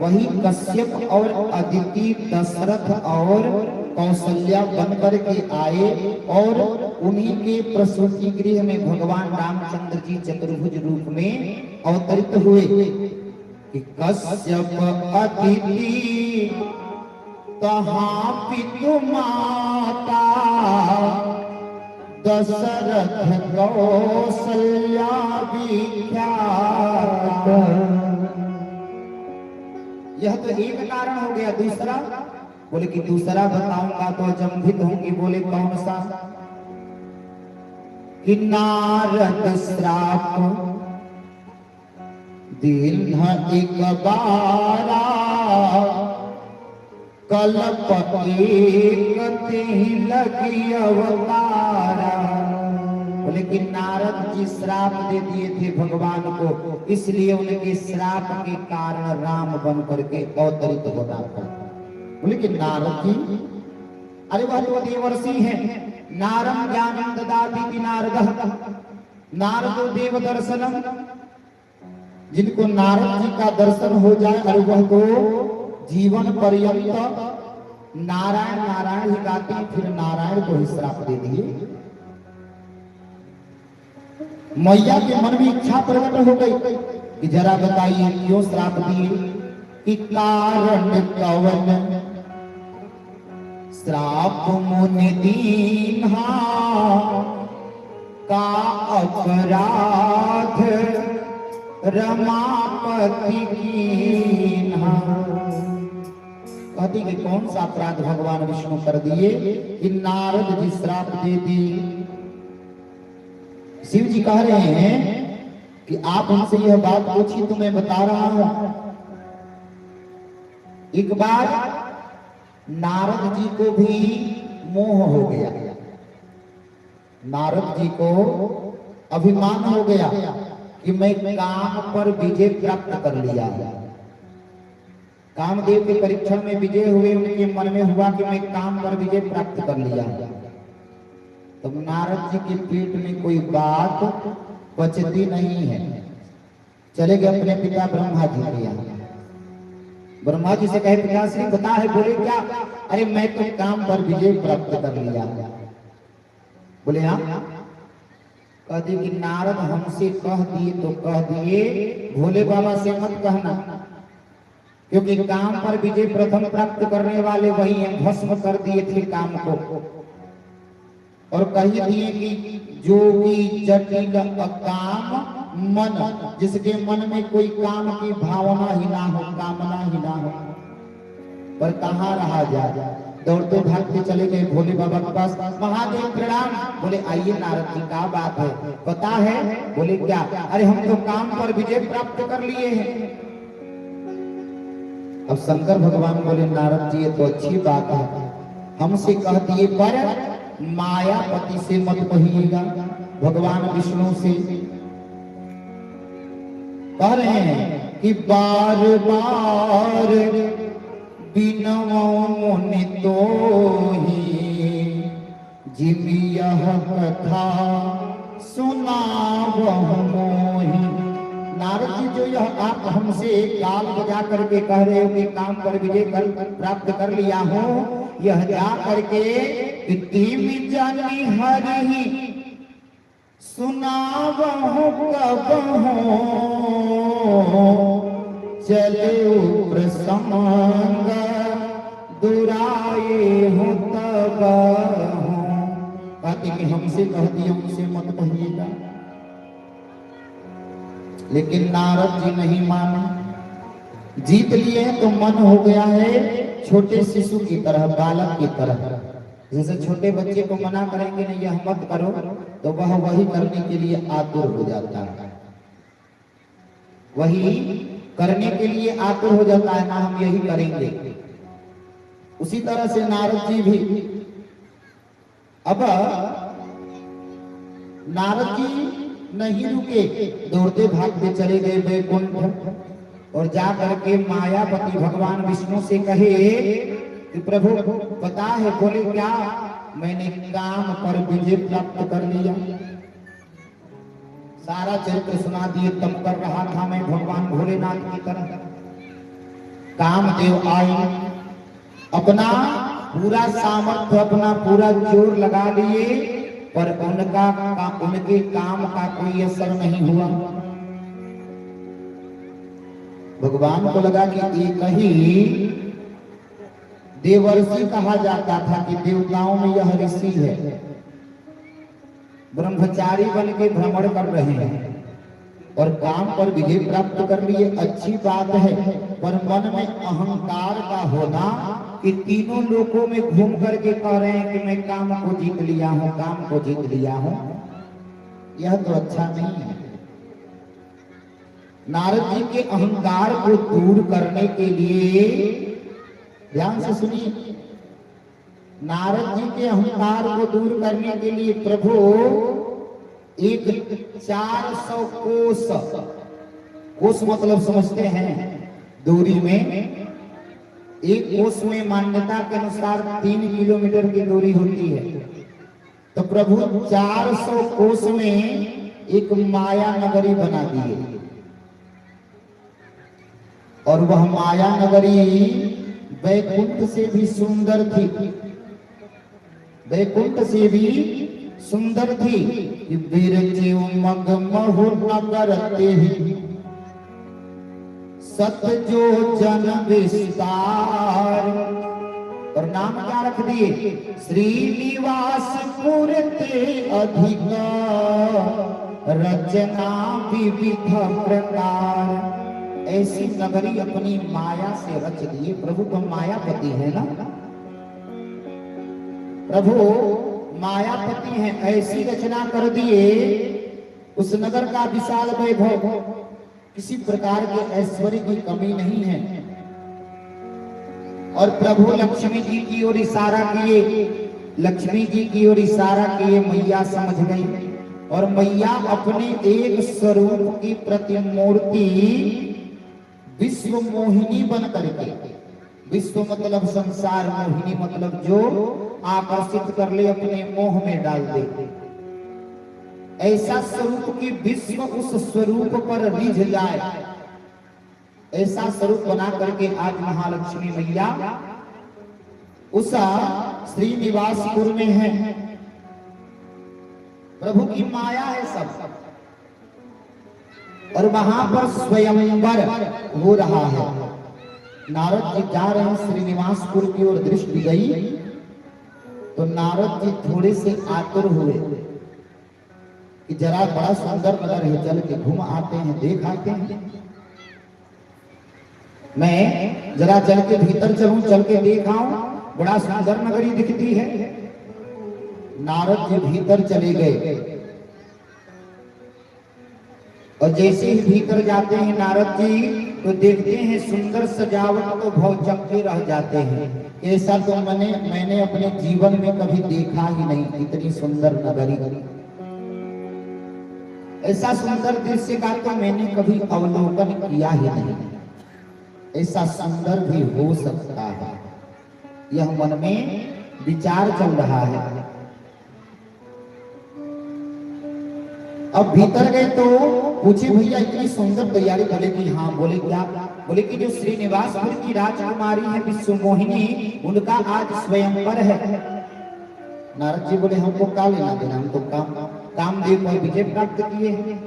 वही कश्यप और अदिति, दशरथ और कौशल्या बनकर के आए और उन्हीं के प्रसूति गृह में भगवान रामचंद्र जी चतुर्भुज रूप में अवतरित हुए कि कश्यप अदिति तहाँ पितु माता, दशरथ कौशल्या विख्यात। यह तो एक कारण हो गया। दूसरा बोले कि दूसरा बताऊंगा तो अचंभित होंगी। बोले कौन सा? कि नारद श्राप दिन एक बारा, कल्प एक ही लगी अवतारा। बोले कि नारद जी श्राप दे दिए थे भगवान को, इसलिए उनके श्राप के कारण राम बन करके अवतरित होना था। बोले कि नारद जी, अरे वह तो देवर्षि हैं। नारम ज्ञानम ददाति नारदः, नारदो देव दर्शनम। जिनको नारद जी का दर्शन हो जाए, अरे वह तो जीवन पर्यंत नारायण नारायण ही गाते हैं, फिर नारायण को ही श्राप दे दिए। मैया के मन में इच्छा प्रकट हो गई कि जरा बताइए क्यों श्राप दिए, कि कारण कवन श्राप मुनि दीन्हा, का अपराध रमापति कीन्हा। कहती कि कौन सा अपराध भगवान विष्णु कर दिए कि नारद जी श्राप दे दी। शिव जी कह रहे हैं कि आप हमसे यह बात पूछी तो मैं बता रहा हूं। एक बार नारद जी को भी मोह हो गया, नारद जी को अभिमान हो गया कि मैं काम पर विजय प्राप्त कर लिया है। कामदेव के परीक्षण में विजय हुए, उनके मन में हुआ कि मैं काम पर विजय प्राप्त कर लिया है। तो नारद जी के पेट में कोई बात बचती नहीं है, चले गए अपने पिता ब्रह्मा जी के यहाँ। ब्रह्मा जी से कहे पिताश्री बता है। बोले क्या? अरे मैं तो काम पर विजय प्राप्त कर लिया। बोले हाँ? कहते कि नारद हमसे कह दिए तो कह दिए, भोले बाबा से मत कहना, क्योंकि काम पर विजय प्रथम प्राप्त करने वाले वही हैं। भस्म कर दिए थे काम को और कह दिए कि जोगी जटिल अकाम मन, जिसके मन में कोई काम की भावना ही ना हो, कामना ही ना हो, पर कहाँ रहा जाए। दौड़ते भागते चले गए भोले बाबा के पास। महादेव प्रणाम। बोले आइए नारद जी, क्या बात है? पता है? बोले क्या? अरे हम तो काम पर विजय प्राप्त कर लिए हैं। अब शंकर भगवान बोले नारद जी ये तो अच्छी बात है, हमसे कह दिए, पर मायापति से मत कहिएगा। भगवान विष्णु से कह रहे हैं कि बार बार बिनवो मुनि तो ही, जिम यह कथा सुनावहु मोहि। नारद जी जो यह आप हमसे काल बजा करके कह रहे हो कि काम पर विजय प्राप्त कर लिया हो, यह जा करके जानी हरि सुनावहु कबहु, चले प्रसंग दुराए हो तब। कहते कि हमसे कह दिया, हमसे मत कहिएगा। लेकिन नारद जी नहीं माने, जीत लिए तो मन हो गया है छोटे शिशु की तरह, बालक की तरह। जैसे छोटे बच्चे को मना करेंगे नहीं यह मत करो, तो वह वही करने के लिए आतुर हो जाता है, वही करने के लिए आतुर हो जाता है, ना हम यही करेंगे। उसी तरह से नारद जी भी, अब नारद जी नहीं रुके, दौड़ते भागते चले गए वैकुंठ और जा करके मायापति भगवान विष्णु से कहे कि प्रभु पता है? बोले क्या? मैंने काम पर विजय प्राप्त कर लिया। सारा चरित्र सुना दिए, तब कर रहा था मैं भगवान भोलेनाथ की तरह। कामदेव आए, अपना पूरा सामर्थ्य, अपना पूरा जोर लगा लिए, पर उनके काम का कोई असर नहीं हुआ। भगवान को लगा कि एक ही देवर्षि कहा जाता था कि देवताओं में यह ऋषि है, ब्रह्मचारी बन के भ्रमण कर रहे हैं और काम पर विजय प्राप्त कर लिए, अच्छी बात है। पर मन में अहंकार का होना कि तीनों लोकों में घूम करके कह रहे हैं कि मैं काम को जीत लिया हूं, काम को जीत लिया हूं, यह तो अच्छा नहीं है। नारद जी के अहंकार को दूर करने के लिए, ध्यान से सुनिए, नारद जी के अहंकार को दूर करने के लिए प्रभु एक 400 कोस, कोस मतलब समझते हैं दूरी में, एक कोस में मान्यता के अनुसार 3 किलोमीटर की दूरी होती है। तो प्रभु 400 कोस में एक माया नगरी बना दिए और वह माया नगरी वैकुंठ से भी सुंदर थी, वैकुंठ से भी सुंदर थी। बिरजे उमंग महु करते ही सत जो जन विस्तार, और नाम क्या रख दिए, श्रीनिवासपुर ते अधिक रचना विविध प्रकार। ऐसी नगरी अपनी माया से रच दिए। प्रभु तो मायापति है ना, प्रभु मायापति हैं, ऐसी रचना कर दिए। उस नगर का विशाल वैभव, किसी प्रकार के ऐश्वर्य की कमी नहीं है। और प्रभु लक्ष्मी जी की ओर इशारा किए, लक्ष्मी जी की ओर इशारा किए, मैया समझ गई और मैया अपने एक स्वरूप की प्रतिमूर्ति विश्व मोहिनी बन करके, विश्व मतलब संसार, मोहिनी मतलब जो आकर्षित कर ले, अपने मोह में डाल दे, ऐसा स्वरूप की विश्व उस स्वरूप पर रिझ जाए, ऐसा स्वरूप बना करके आज महालक्ष्मी मैया उस श्रीनिवासपुर में है। प्रभु की माया है सब, और वहां पर स्वयंवर हो रहा है। नारद जी जा रहे हैं श्रीनिवासपुर की ओर, दृष्टि गई तो नारद जी थोड़े से आतुर हुए कि जरा बड़ा सुंदर नगर है, चल के घूम आते हैं, देख आते हैं। मैं जरा चल के भीतर चलूं, चल के देख आऊं, बड़ा सुंदर नगरी दिखती है। नारद जी भीतर चले गए और जैसे ही भीतर जाते हैं नारद जी तो देखते हैं सुंदर सजावट तो भौचक्के रह जाते हैं। ऐसा तो मैंने अपने जीवन में कभी देखा ही नहीं, इतनी सुंदर नगरी, ऐसा सुंदर दृश्य का तो मैंने कभी अवलोकन किया ही नहीं। ऐसा सुंदर भी हो सकता है, यह मन में विचार चल रहा है। अब भीतर गए तो पूछे भैया इतनी सुंदर तैयारी, बोले कि हाँ। बोले क्या? बोले कि जो श्रीनिवासपुर की राजकुमारी है विश्व मोहिनी, उनका आज स्वयंवर है। नारद जी बोले हमको क्या लेना देना, हम तो कामदेव पर विजय प्राप्त किए हैं,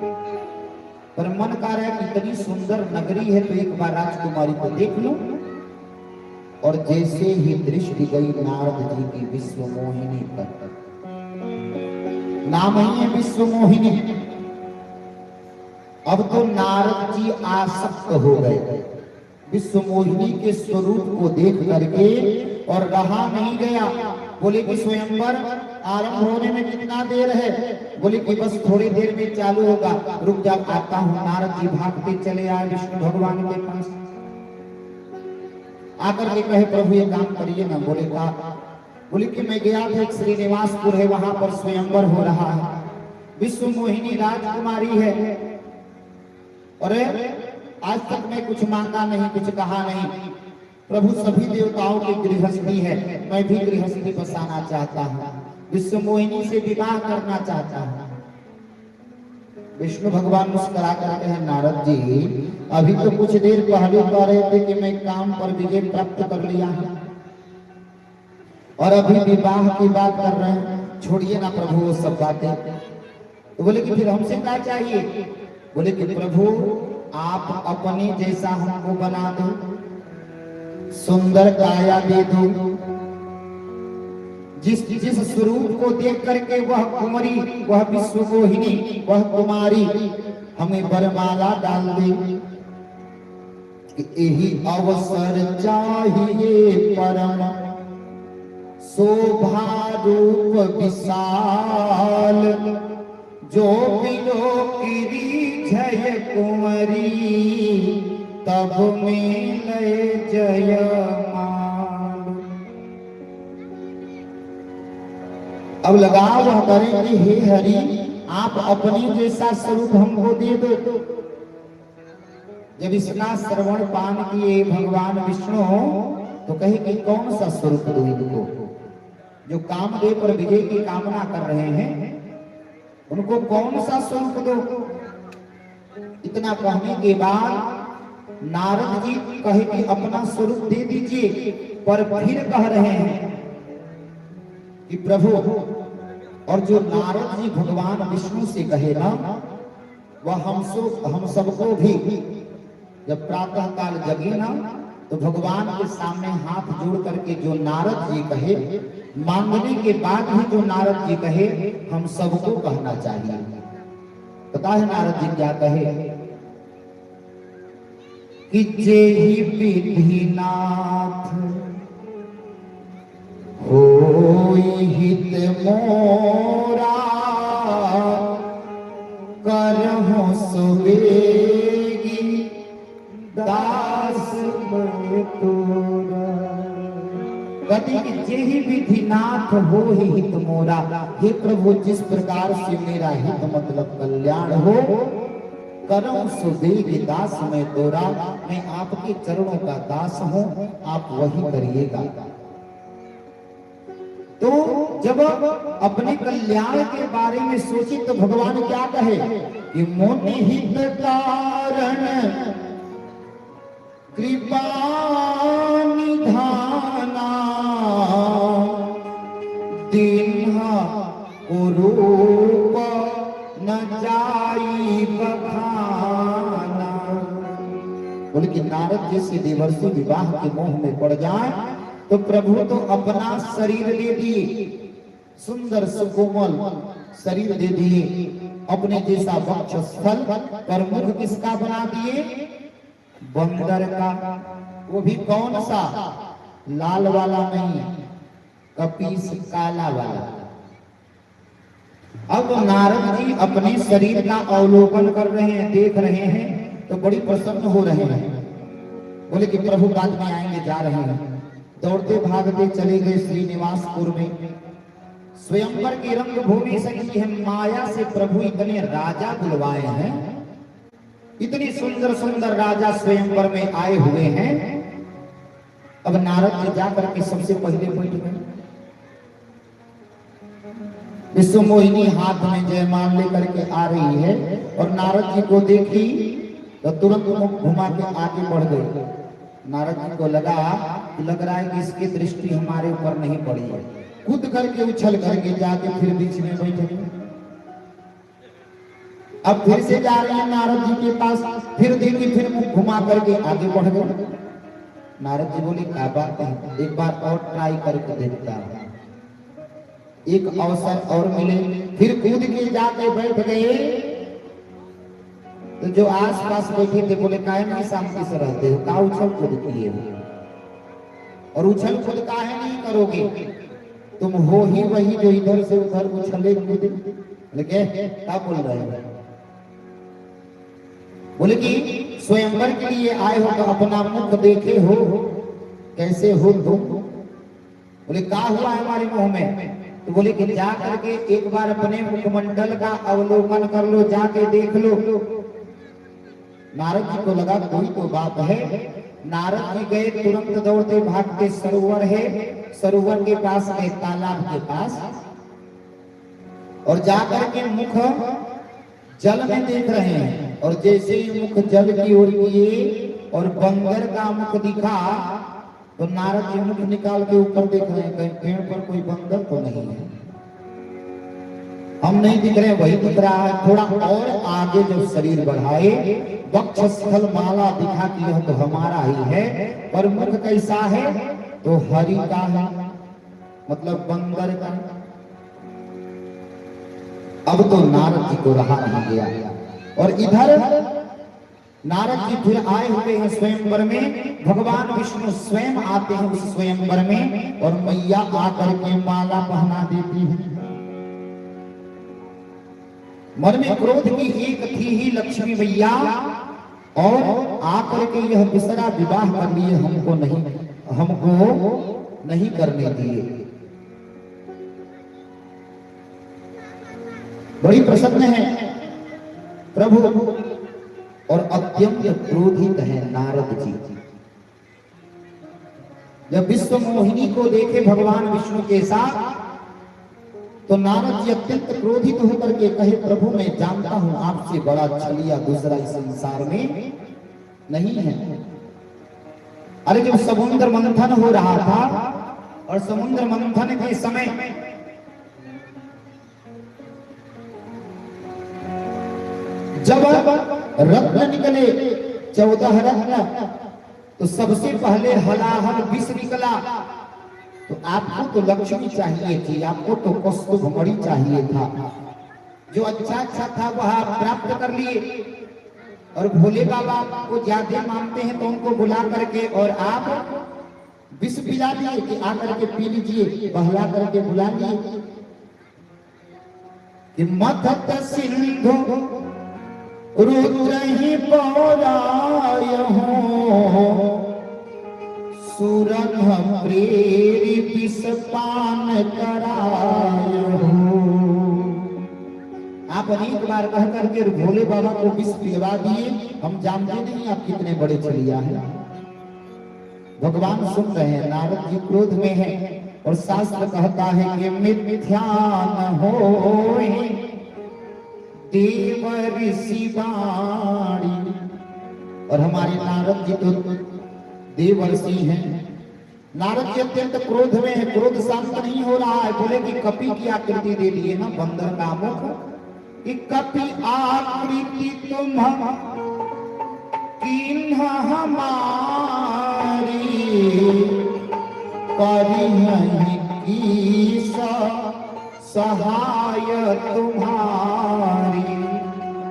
पर मन कर रहा है इतनी सुंदर नगरी है तो एक बार राजकुमारी को देख लो। और जैसे ही दृष्टि गई नारद जी की विश्व मोहिनी पर, नाम ही है विश्व मोहिनी। अब तो नारद जी आसक्त हो गए विश्व मोहिनी के स्वरूप को देख करके, और रहा नहीं गया। बोले कि स्वयंवर आरंभ होने में कितना देर है? बोले कि बस थोड़ी देर में चालू होगा, रुक जा, आता हूं। नारद जी भागते चले आए विष्णु भगवान के पास, आकर के कहे प्रभु ये काम करिए ना। बोले का? बोले कि मैं गया था, एक श्रीनिवासपुर है, वहां पर स्वयंवर हो रहा है, विश्व मोहिनी राजकुमारी है, और आज तक मैं कुछ मांगा नहीं, कुछ कहा नहीं। प्रभु सभी देवताओं की गृहस्थी है, मैं भी गृहस्थी बसाना चाहता हूँ, विश्व मोहिनी से विवाह करना चाहता हूँ। विष्णु भगवान मुस्कुरा करते हैं, नारद जी अभी तो कुछ देर पहले कह रहे थे कि मैं काम पर विजय प्राप्त कर लिया है और अभी विवाह की बात कर रहे हैं। छोड़िए ना प्रभु वो सब बातें। तो बोले कि फिर हमसे क्या चाहिए? बोले कि प्रभु आप अपने जैसा हमको बना दो, सुंदर काया दे दो, जिस जिस स्वरूप को देख करके वह कुमारी, वह विश्वमोहिनी, वह कुमारी हमें वरमाला डाल दे। यही अवसर चाहिए परम शोभा रूप विशाल, जो बिलोकिरी जय कुंवरी तब में जय माल। अब लगाव वह करेंगे, हे हरि आप अपने जैसा स्वरूप हमको दे दो। जब इसका श्रवण पान किए भगवान विष्णु तो कहे कि कौन सा स्वरूप दो इनको? जो कामदेव पर विजय की कामना कर रहे हैं उनको कौन सा स्वरूप दो? इतना कहने के बाद नारद जी कहे कि अपना स्वरूप दे दीजिए, पर फिर कह रहे हैं कि प्रभु, और जो नारद जी भगवान विष्णु से कहे ना, वह हम सबको भी जब प्रातः काल जगे ना तो भगवान के सामने हाथ जोड़ करके जो नारद जी कहे, मांगने के बाद ही जो नारद जी कहे, हम सबको कहना चाहिए। पता है नारद जी क्या कहे? कि जेहि विधिनाथ होई हित मोरा, करहु सुबेगी दास मैं तोरा। गति जेहि विधिनाथ हो ही हित मोरा। हे प्रभु, जिस प्रकार से मेरा हित मतलब कल्याण हो, करम सुबेगी दास मैं तोरा। मैं आपके चरणों का दास हूं, आप वही करिएगा। तो जब अपने कल्याण के बारे में सोची तो भगवान क्या कहे कि मोनि हित कारण कृपा निधाना, दीन्हा कुरूप न जाई बखाना। बोले कि नारद जैसे देवर्षि विवाह के मोह में पड़ जाए तो प्रभु तो अपना शरीर दे दिए, सुंदर सुकोमल शरीर दे दिए, अपने जैसा वक्षस्थल पर मुख किसका बना दिए? बंदर का। वो भी कौन सा? लाल वाला नहीं, कपीस काला वाला। अब नारद जी अपने शरीर का अवलोकन कर रहे हैं, देख रहे हैं, तो बड़ी प्रसन्न हो रहे हैं। बोले कि प्रभु बाद में आएंगे, जा रहे हैं। दौड़ते भागते चले गए श्रीनिवासपुर में। स्वयंवर की रंगभूमि सजी है, माया से प्रभु इतने राजा बुलवाए हैं, इतनी सुंदर सुंदर राजा स्वयंवर में आए हुए हैं। अब नारद जी जाकर के सबसे पहले बैठ गए। विश्वमोहिनी हाथ में जयमाल लेकर के आ रही है और नारद जी को देखी तो तुरंत मुख घुमा के आगे बढ़ गई। नारद जी को लग रहा है कि इसकी दृष्टि हमारे ऊपर नहीं पड़ी है। कूद करके उछल करके जाके फिर बीच में बैठे। अब फिर से जा रहे हैं नारद जी के पास, फिर देखिए फिर मुख घुमा करके आगे बढ़ गए। नारद जी बोले क्या बात है, एक बार और ट्राई करके देखता है, एक अवसर और मिले। फिर कूद के जाके बैठ गए। तो जो आसपास बैठे थे बोले काहे नहीं शांति से रहते हो, का उछल कूद किए हो, और उछल कूद काहे नहीं करोगे, तुम हो ही वही जो इधर से उधर उछले कूदे। क्या बोल रहे हैं? बोले कि स्वयंवर के लिए आए हो तो अपना मुख देखे हो, कैसे हो तुम? बोले क्या हुआ है हमारे मुंह में? तो बोले कि जा करके एक बार अपने मुखमंडल का अवलोकन कर लो, जाके देख लो। नारद जी को लगा कोई तो बात है। नारद जी गए, तुरंत दौड़ते भागते सरोवर है, सरोवर के पास गए, तालाब के पास, और जाकर के मुख जल में देख रहे हैं, और जैसे ही मुख जल की ओर किए और बंदर का मुख दिखा, तो नारद जी मुख निकाल के ऊपर देख रहे हैं, कहीं पेड़ पर कोई बंदर तो नहीं है। हम नहीं दिख रहे, वही दिख रहा है। थोड़ा और आगे जब शरीर बढ़ाए, वक्षस्थल माला दिखा कि यह तो हमारा ही है, पर मुख कैसा है, तो हरि का है, मतलब बंदर का। अब तो नारद जी को रहा नहीं गया, और इधर नारद जी फिर आए हुए हैं स्वयंवर में। भगवान विष्णु स्वयं आते हैं उस स्वयंवर में, और मैया आकर के माला पहना देती है। मन में क्रोध की एक थी ही लक्ष्मी मैया, और आकर के यह दूसरा विवाह कर लिए, हमको नहीं करने दिए। बड़ी प्रसन्न है प्रभु, और अत्यंत क्रोधित है नारद जी। जब विश्व मोहिनी को देखे भगवान विष्णु के साथ, तो नारद जी अत्यंत क्रोधित होकर के कहे, प्रभु मैं जानता हूं आपसे बड़ा छलिया दूसरा इस संसार में नहीं है। अरे जब समुद्र मंथन हो रहा था, और समुद्र मंथन के समय जब रत्न निकले 14 रत्न, तो सबसे पहले हलाहल विष निकला। तो आपको तो लक्ष्मी चाहिए थी, आपको तो कौस्तुभमणि चाहिए था। जो अच्छा था वह आप प्राप्त कर लिए, और भोले बाबा को ज्यादा मानते हैं तो उनको बुला करके और आप विष पिला दिए कि आकर के पी लीजिए, बहला करके बुला लिए कि मथत सिंधु रुद्र ही पौराय हो, सुरंग प्रेरी विष पान कराय हो। आप अनेक बार कह करके भोले बाबा को विष पिलवा दिए। हम जानते नहीं आप कितने बड़े छलिया हैं। भगवान सुन रहे हैं, नारद जी क्रोध में हैं, और शास्त्र कहता है कि मिथ्या न होए देव ऋषि वाणी। और हमारे नारद जी तो देवर्षि हैं। नारद जी अत्यंत क्रोध में है, क्रोध शांत नहीं हो रहा है। बोले कि कपि की आकृति दे दिए ना बंदर का मुख, कि कपि आकृति तुम किन्ह हमारी, करिहहि कीस सहाय तुम्हारी।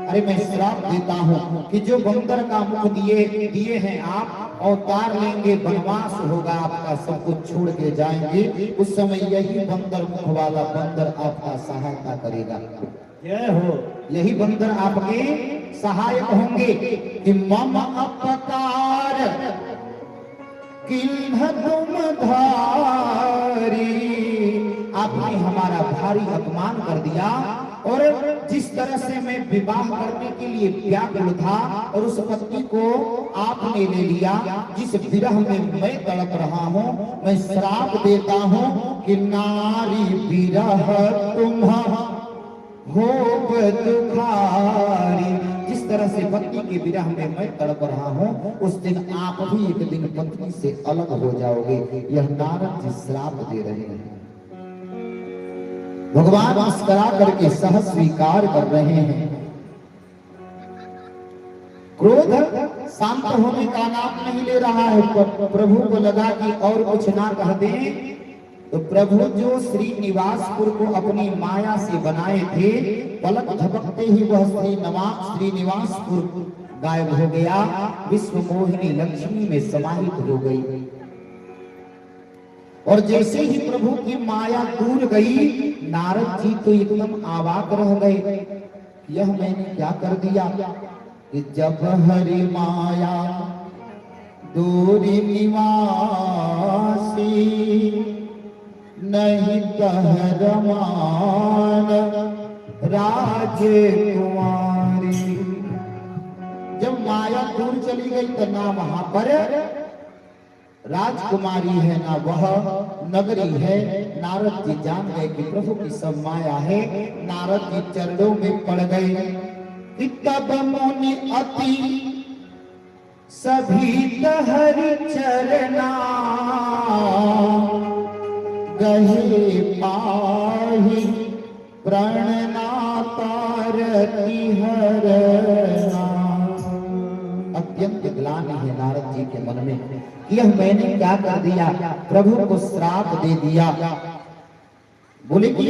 अरे मैं श्राप देता हूँ कि जो बंदर का मुख दिए हैं आप, अवतार लेंगे, वनवास होगा आपका, सब कुछ छोड़ के जाएंगे। उस समय यही बंदर मुख वाला बंदर आपका सहायता करेगा। यही बंदर आपके सहायक होंगे कि मम अपकार किन्ह तुम धारी। आपने हमारा भारी अपमान कर दिया, और जिस तरह से मैं विवाह करने के लिए व्याकुल था, और उस पत्नी को आपने ले लिया, जिस विरह में मैं तड़प रहा हूँ, मैं श्राप देता हूँ कि नारी विरह तुम हो दुखारी। जिस तरह से पत्नी के विरह में मैं तड़प रहा हूँ, उस दिन आप भी एक दिन पत्नी से अलग हो जाओगे। यह नारद जी श्राप दे रहे हैं। भगवान मुस्कुरा करके सह स्वीकार कर रहे हैं। क्रोध शांत होने का नाम नहीं ले रहा है। प्रभु को लगा कि और कुछ ना कह दें, तो प्रभु जो श्रीनिवासपुर को अपनी माया से बनाए थे, पलक झपकते ही वह श्रीनिवासपुर गायब हो गया, विश्व मोहिनी लक्ष्मी में समाहित हो गई। और जैसे ही प्रभु की माया दूर गई, नारद जी तो एकदम अवाक रह गए, यह मैंने क्या कर दिया कि जब हरि माया दूरी निवासी, नहीं कह रमान राजकुमारी। जब माया दूर चली गई तो ना वहां पर राजकुमारी है, ना वह नगरी है। नारद जी जान गए कि प्रभु की सब माया है। नारद जी चरणों में पड़ गए, कि तब मुनि अति सभी हरि चरना गहे पाहि प्रणना तारति हरना। अत्यंत ग्लानि है नारद जी के मन में कि यह मैंने क्या कर दिया, प्रभु को श्राप दे दिया। बोले कि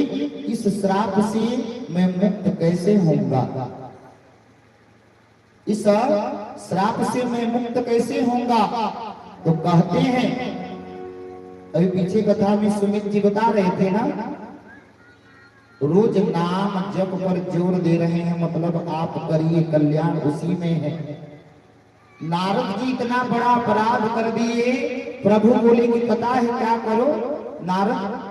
इस श्राप से मैं मुक्त कैसे होऊंगा, इस श्राप से मैं मुक्त कैसे होऊंगा। तो कहते हैं, अभी पीछे कथा में सुमित जी बता रहे थे ना, रोज नाम जप पर जोर दे रहे हैं, मतलब आप करिए कल्याण उसी में है। नारद जी इतना बड़ा अपराध कर दिए, प्रभु बोले कि पता है क्या करो नारद।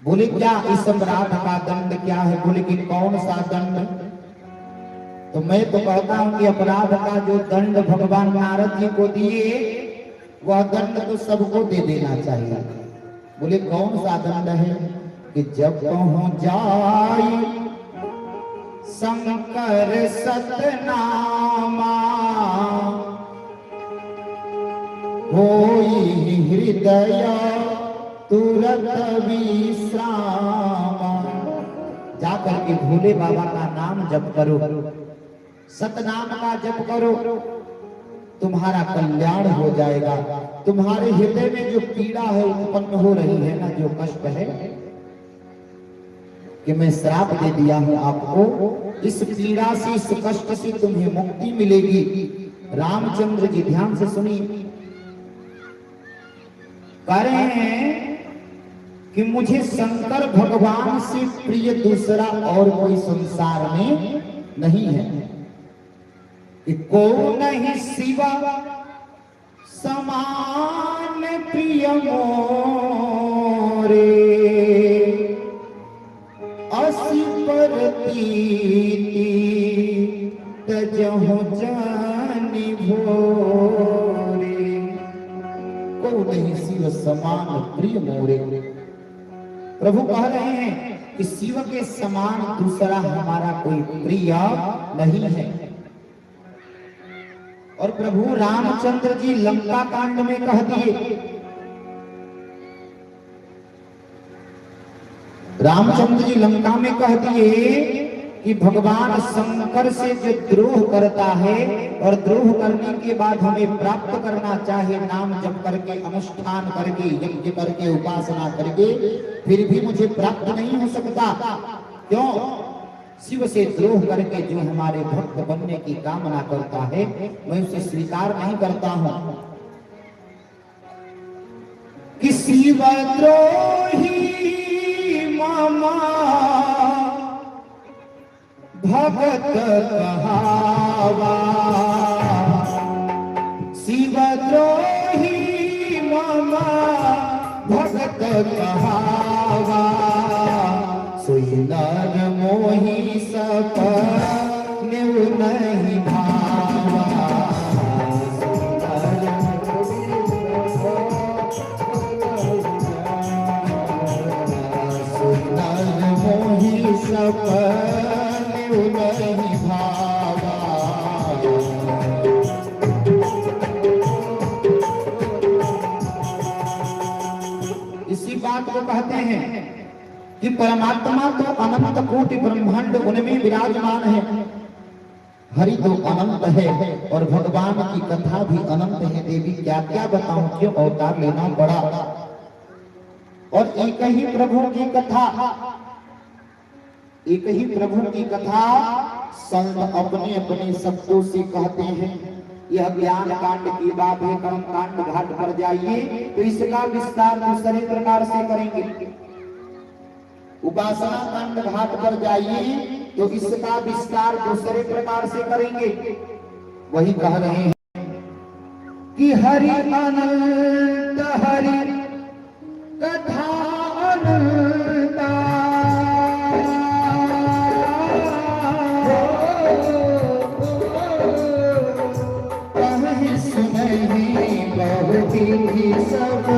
बोले क्या, इस अपराध का दंड क्या है। बोले कि कौन सा दंड। तो मैं तो कहता हूं कि अपराध का जो दंड भगवान नारद जी को दिए, वह दंड तो सबको दे देना चाहिए। बोले कौन सा दंड है कि जब हो जाए शंकर सतनामा होई हृदय तुरत विश्रामा। जाकर के भोले बाबा का नाम जप करो, सतनाम का जप करो, तुम्हारा कल्याण हो जाएगा। तुम्हारे हृदय में जो पीड़ा है उत्पन्न हो रही है ना, जो कष्ट है कि मैं श्राप दे दिया हूं आपको, इस पीड़ा से, इस कष्ट से तुम्हें मुक्ति मिलेगी। रामचंद्र जी ध्यान से सुनिए, कह रहे हैं कि मुझे शंकर भगवान से प्रिय दूसरा और कोई संसार में नहीं है। कि को नहीं शिवा समान प्रिय मोरे, असी परतीति तजहु जानि भोरे। को नहीं शिव समान प्रिय मोरे। प्रभु कह रहे हैं कि शिव के समान दूसरा हमारा कोई प्रिय नहीं है। और प्रभु रामचंद्र जी लंका कांड में कह दिए, रामचंद्र जी लंका में कह दिए कि भगवान शंकर से जो द्रोह करता है और द्रोह करने के बाद हमें प्राप्त करना चाहे, नाम जप करके, अनुष्ठान करके, यज्ञ करके, उपासना करके, फिर भी मुझे प्राप्त नहीं हो सकता। क्यों? शिव से द्रोह करके जो हमारे भक्त बनने की कामना करता है, मैं उसे स्वीकार नहीं करता हूं। कि शिव द्रोही मामा भगत कहावा, शिव द्रोही मामा भगत कहावा। सोई नर मोही सपने नहीं भावा, सोई नर मोही सपने नहीं भावा। इसी बात को कहते हैं कि परमात्मा तो अनंत कोटि ब्रह्मांड उनमें विराजमान है, हरि तो अनंत है और भगवान की कथा भी अनंत है। देवी क्या क्या बताऊं, क्यों अवतार लेना पड़ा। और एक ही प्रभु की कथा, एक ही प्रभु की कथा संत अपने अपने शब्दों से कहते हैं। यह ज्ञान कांड की बात है, कर्म कांड घाट पर जाइए तो इसका विस्तार दूसरे प्रकार से करेंगे। उपासना कांड घाट पर जाइए तो इसका विस्तार दूसरे प्रकार से करेंगे। वही कह रहे हैं कि हरि अनंत हरि कथा अनंता, कहीं सुनहि बहुत ही सब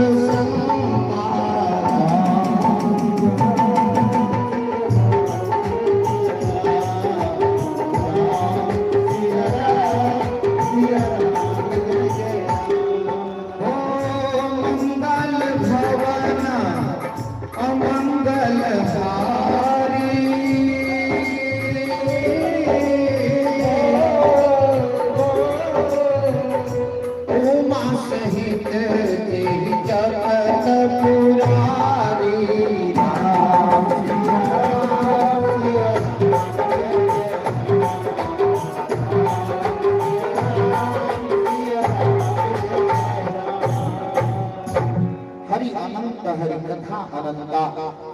हरि कथा अनंता,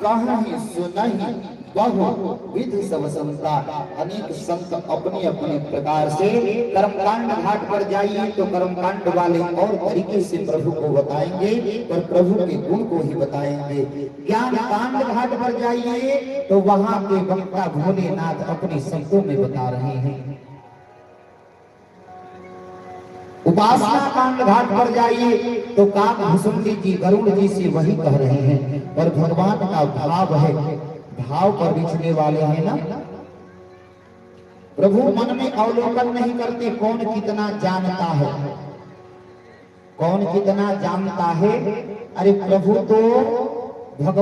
कहीं सुनहि बहु विधि सब संता। अनेक संत अपने अपने प्रकार से कर्मकांड घाट पर जाइए तो कर्मकांड वाले और तरीके से प्रभु को बताएंगे और प्रभु के गुण को ही बताएंगे। ज्ञान कांड घाट पर जाइए तो वहां के वक्ता भोलेनाथ अपने संतों में बता रहे हैं। उपासना कांड घाट पर जाइए तो काकभूषुंडी जी गरुड़ जी से वही कह रहे हैं। और भगवान का भाव है, भाव पर बिछने वाले हैं ना। प्रभु मन में अवलोकन नहीं करते कौन कितना जानता है, कौन कितना जानता है। अरे प्रभु तो